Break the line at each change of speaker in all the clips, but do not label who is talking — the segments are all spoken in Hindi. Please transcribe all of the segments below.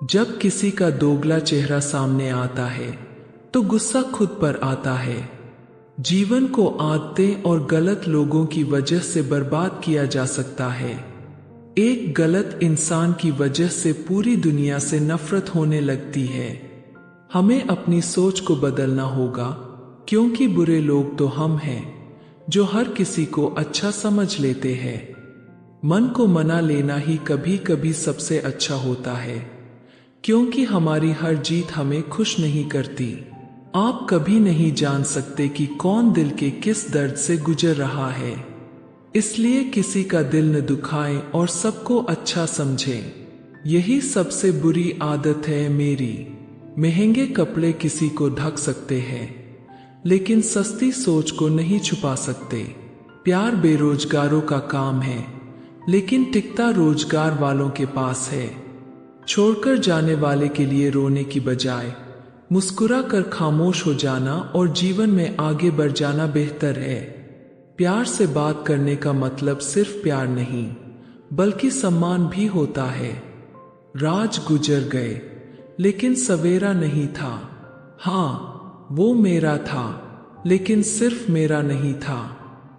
जब किसी का दोगला चेहरा सामने आता है तो गुस्सा खुद पर आता है। जीवन को आदतें और गलत लोगों की वजह से बर्बाद किया जा सकता है। एक गलत इंसान की वजह से पूरी दुनिया से नफरत होने लगती है। हमें अपनी सोच को बदलना होगा, क्योंकि बुरे लोग तो हम हैं जो हर किसी को अच्छा समझ लेते हैं। मन को मना लेना ही कभी कभी सबसे अच्छा होता है, क्योंकि हमारी हर जीत हमें खुश नहीं करती। आप कभी नहीं जान सकते कि कौन दिल के किस दर्द से गुजर रहा है, इसलिए किसी का दिल न दुखाएं और सबको अच्छा समझें। यही सबसे बुरी आदत है मेरी। महंगे कपड़े किसी को ढक सकते हैं, लेकिन सस्ती सोच को नहीं छुपा सकते। प्यार बेरोजगारों का काम है, लेकिन टिकता रोजगार वालों के पास है। छोड़कर जाने वाले के लिए रोने की बजाय मुस्कुरा कर खामोश हो जाना और जीवन में आगे बढ़ जाना बेहतर है। प्यार से बात करने का मतलब सिर्फ प्यार नहीं, बल्कि सम्मान भी होता है। राज गुजर गए, लेकिन सवेरा नहीं था। हाँ, वो मेरा था, लेकिन सिर्फ मेरा नहीं था।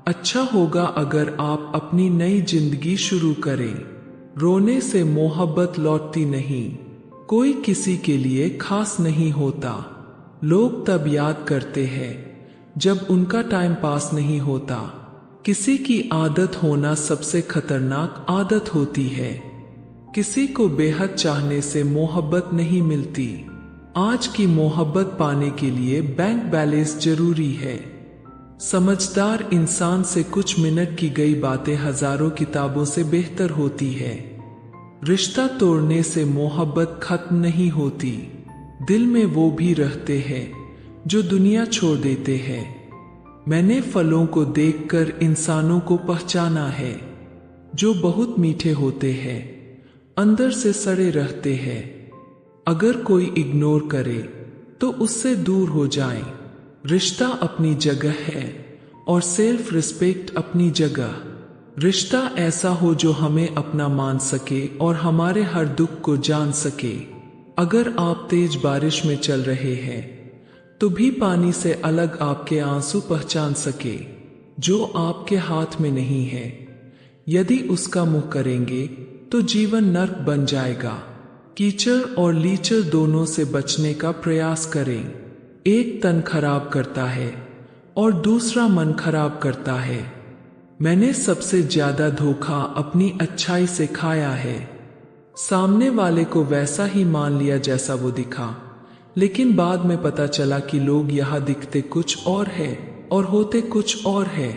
अच्छा होगा अगर आप अपनी नई जिंदगी शुरू करें। रोने से मोहब्बत लौटती नहीं। कोई किसी के लिए खास नहीं होता। लोग तब याद करते हैं जब उनका टाइम पास नहीं होता। किसी की आदत होना सबसे खतरनाक आदत होती है। किसी को बेहद चाहने से मोहब्बत नहीं मिलती। आज की मोहब्बत पाने के लिए बैंक बैलेंस जरूरी है। समझदार इंसान से कुछ मिनट की गई बातें हजारों किताबों से बेहतर होती है। रिश्ता तोड़ने से मोहब्बत खत्म नहीं होती। दिल में वो भी रहते हैं जो दुनिया छोड़ देते हैं। मैंने फलों को देखकर इंसानों को पहचाना है, जो बहुत मीठे होते हैं, अंदर से सड़े रहते हैं। अगर कोई इग्नोर करे तो उससे दूर हो जाएं। रिश्ता अपनी जगह है और सेल्फ रिस्पेक्ट अपनी जगह। रिश्ता ऐसा हो जो हमें अपना मान सके और हमारे हर दुख को जान सके। अगर आप तेज बारिश में चल रहे हैं तो भी पानी से अलग आपके आंसू पहचान सके, जो आपके हाथ में नहीं है। यदि उसका मुंह करेंगे तो जीवन नर्क बन जाएगा। कीचड़ और लीचड़ दोनों से बचने का प्रयास करें। एक तन खराब करता है और दूसरा मन खराब करता है। मैंने सबसे ज्यादा धोखा अपनी अच्छाई से खाया है। सामने वाले को वैसा ही मान लिया जैसा वो दिखा, लेकिन बाद में पता चला कि लोग यहाँ दिखते कुछ और है और होते कुछ और है।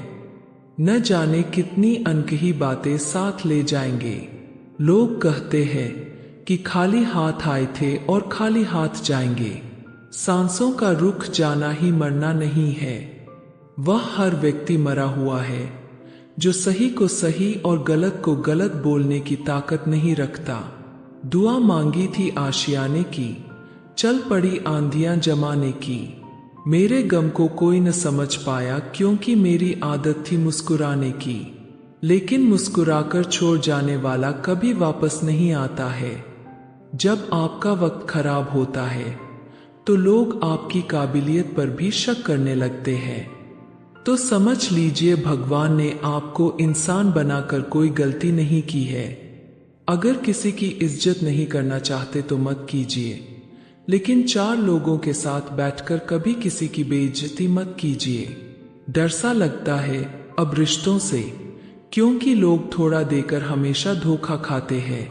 न जाने कितनी अनकही बातें साथ ले जाएंगे। लोग कहते हैं कि खाली हाथ आए थे और खाली हाथ जाएंगे। सांसों का रुक जाना ही मरना नहीं है। वह हर व्यक्ति मरा हुआ है जो सही को सही और गलत को गलत बोलने की ताकत नहीं रखता। दुआ मांगी थी आशियाने की, चल पड़ी आंधियां जमाने की। मेरे गम को कोई न समझ पाया, क्योंकि मेरी आदत थी मुस्कुराने की। लेकिन मुस्कुराकर छोड़ जाने वाला कभी वापस नहीं आता है। जब आपका वक्त खराब होता है तो लोग आपकी काबिलियत पर भी शक करने लगते हैं। तो समझ लीजिए, भगवान ने आपको इंसान बनाकर कोई गलती नहीं की है। अगर किसी की इज्जत नहीं करना चाहते तो मत कीजिए, लेकिन चार लोगों के साथ बैठकर कभी किसी की बेइज्जती मत कीजिए। डर सा लगता है अब रिश्तों से, क्योंकि लोग थोड़ा देकर हमेशा धोखा खाते हैं।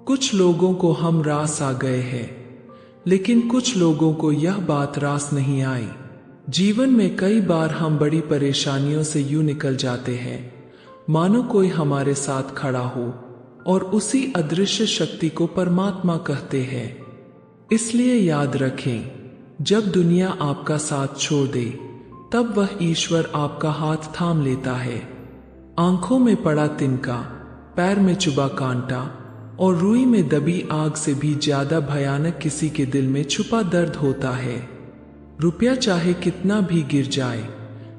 कुछ लोगों को हम रास आ गए हैं, लेकिन कुछ लोगों को यह बात रास नहीं आई। जीवन में कई बार हम बड़ी परेशानियों से यूं निकल जाते हैं मानो कोई हमारे साथ खड़ा हो, और उसी अदृश्य शक्ति को परमात्मा कहते हैं। इसलिए याद रखें, जब दुनिया आपका साथ छोड़ दे तब वह ईश्वर आपका हाथ थाम लेता है। आंखों में पड़ा तिनका, पैर में चुभा कांटा और रुई में दबी आग से भी ज्यादा भयानक किसी के दिल में छुपा दर्द होता है। रुपया चाहे कितना भी गिर जाए,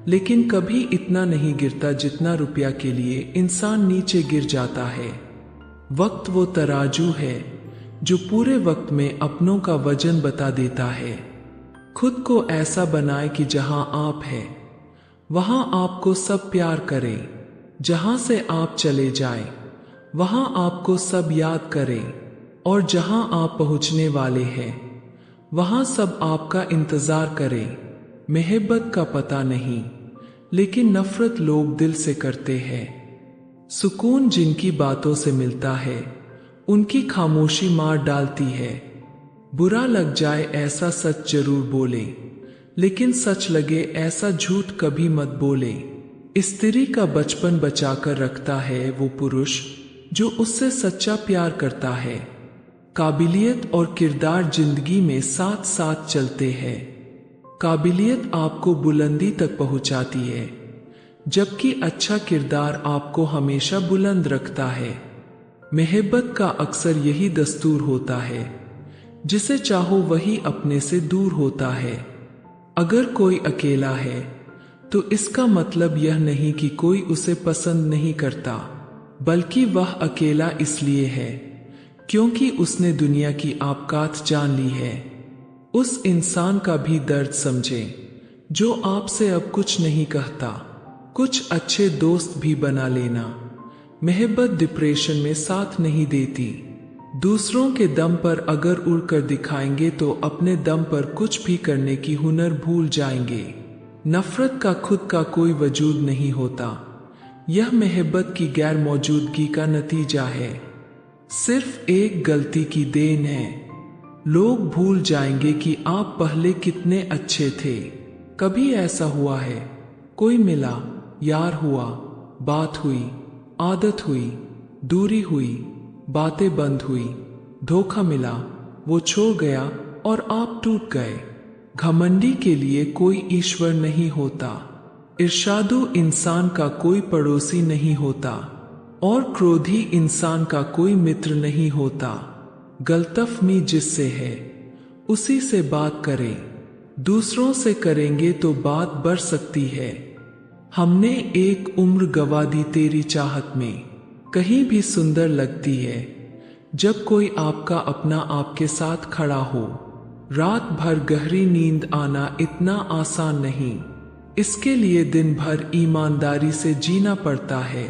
लेकिन कभी इतना नहीं गिरता जितना रुपया के लिए इंसान नीचे गिर जाता है। वक्त वो तराजू है जो पूरे वक्त में अपनों का वजन बता देता है। खुद को ऐसा बनाए कि जहां आप हैं वहां आपको सब प्यार करें, जहां से आप चले जाएं वहां आपको सब याद करें, और जहां आप पहुंचने वाले हैं वहां सब आपका इंतजार करें। मोहब्बत का पता नहीं, लेकिन नफरत लोग दिल से करते हैं। सुकून जिनकी बातों से मिलता है उनकी खामोशी मार डालती है। बुरा लग जाए ऐसा सच जरूर बोले, लेकिन सच लगे ऐसा झूठ कभी मत बोले। स्त्री का बचपन बचाकर रखता है वो पुरुष जो उससे सच्चा प्यार करता है। काबिलियत और किरदार जिंदगी में साथ साथ चलते हैं। काबिलियत आपको बुलंदी तक पहुंचाती है, जबकि अच्छा किरदार आपको हमेशा बुलंद रखता है। मोहब्बत का अक्सर यही दस्तूर होता है, जिसे चाहो वही अपने से दूर होता है। अगर कोई अकेला है तो इसका मतलब यह नहीं कि कोई उसे पसंद नहीं करता, बल्कि वह अकेला इसलिए है क्योंकि उसने दुनिया की औकात जान ली है। उस इंसान का भी दर्द समझें जो आपसे अब कुछ नहीं कहता। कुछ अच्छे दोस्त भी बना लेना। मोहब्बत डिप्रेशन में साथ नहीं देती। दूसरों के दम पर अगर उड़कर दिखाएंगे तो अपने दम पर कुछ भी करने की हुनर भूल जाएंगे। नफरत का खुद का कोई वजूद नहीं होता, यह मोहब्बत की गैर मौजूदगी का नतीजा है। सिर्फ एक गलती की देन है। लोग भूल जाएंगे कि आप पहले कितने अच्छे थे। कभी ऐसा हुआ है, कोई मिला, यार हुआ, बात हुई, आदत हुई, दूरी हुई, बातें बंद हुई, धोखा मिला, वो छोड़ गया और आप टूट गए। घमंडी के लिए कोई ईश्वर नहीं होता। इर्शादु इंसान का कोई पड़ोसी नहीं होता, और क्रोधी इंसान का कोई मित्र नहीं होता। गलतफहमी जिससे है उसी से बात करें। दूसरों से करेंगे तो बात बढ़ सकती है। हमने एक उम्र गवा दी तेरी चाहत में। कहीं भी सुंदर लगती है जब कोई आपका अपना आपके साथ खड़ा हो। रात भर गहरी नींद आना इतना आसान नहीं, इसके लिए दिन भर ईमानदारी से जीना पड़ता है।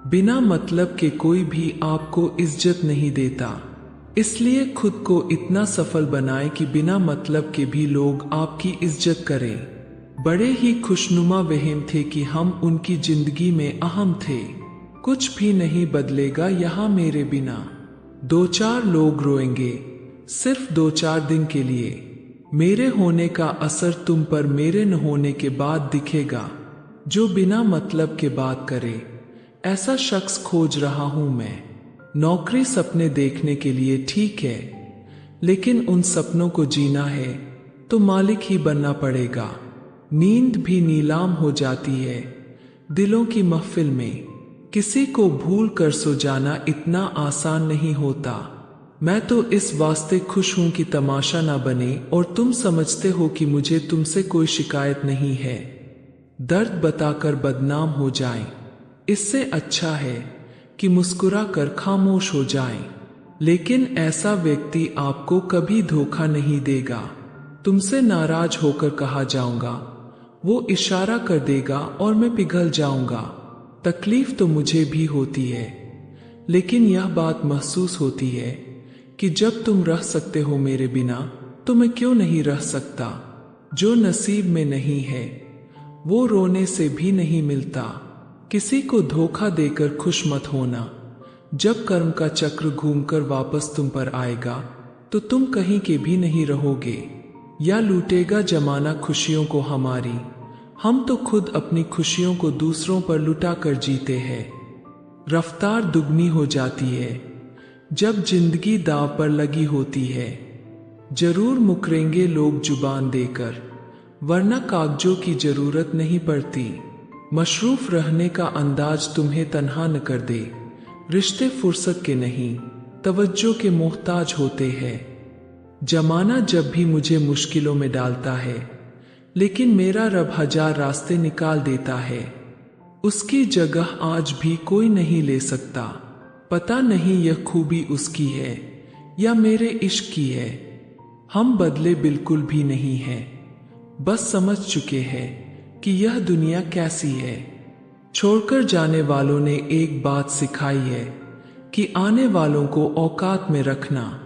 बिना मतलब के कोई भी आपको इज्जत नहीं देता, इसलिए खुद को इतना सफल बनाएं कि बिना मतलब के भी लोग आपकी इज्जत करें। बड़े ही खुशनुमा वहम थे कि हम उनकी जिंदगी में अहम थे। कुछ भी नहीं बदलेगा यहाँ मेरे बिना। दो चार लोग रोएंगे सिर्फ 2-4 दिन के लिए। मेरे होने का असर तुम पर मेरे न होने के बाद दिखेगा। जो बिना मतलब के बात करे ऐसा शख्स खोज रहा हूं मैं। नौकरी सपने देखने के लिए ठीक है, लेकिन उन सपनों को जीना है तो मालिक ही बनना पड़ेगा। नींद भी नीलाम हो जाती है दिलों की महफिल में। किसी को भूल कर सो जाना इतना आसान नहीं होता। मैं तो इस वास्ते खुश हूं कि तमाशा ना बने और तुम समझते हो कि मुझे तुमसे कोई शिकायत नहीं है। दर्द बताकर बदनाम हो जाएं, इससे अच्छा है कि मुस्कुरा कर खामोश हो जाएं। लेकिन ऐसा व्यक्ति आपको कभी धोखा नहीं देगा। तुमसे नाराज होकर कहा जाऊंगा, वो इशारा कर देगा और मैं पिघल जाऊंगा। तकलीफ तो मुझे भी होती है, लेकिन यह बात महसूस होती है कि जब तुम रह सकते हो मेरे बिना तो मैं क्यों नहीं रह सकता। जो नसीब में नहीं है वो रोने से भी नहीं मिलता। किसी को धोखा देकर खुश मत होना। जब कर्म का चक्र घूमकर वापस तुम पर आएगा तो तुम कहीं के भी नहीं रहोगे। या लूटेगा जमाना खुशियों को हमारी, हम तो खुद अपनी खुशियों को दूसरों पर लुटा कर जीते हैं। रफ्तार दुगनी हो जाती है जब जिंदगी दांव पर लगी होती है। जरूर मुकरेंगे लोग जुबान देकर, वरना कागजों की जरूरत नहीं पड़ती। मशरूफ रहने का अंदाज तुम्हें तन्हा न कर दे। रिश्ते फुर्सत के नहीं, तवज्जो के मोहताज होते हैं। जमाना जब भी मुझे मुश्किलों में डालता है, लेकिन मेरा रब 1000 रास्ते निकाल देता है। उसकी जगह आज भी कोई नहीं ले सकता। पता नहीं यह खूबी उसकी है या मेरे इश्क की है। हम बदले बिल्कुल भी नहीं हैं, बस समझ चुके हैं कि यह दुनिया कैसी है। छोड़कर जाने वालों ने एक बात सिखाई है कि आने वालों को औकात में रखना।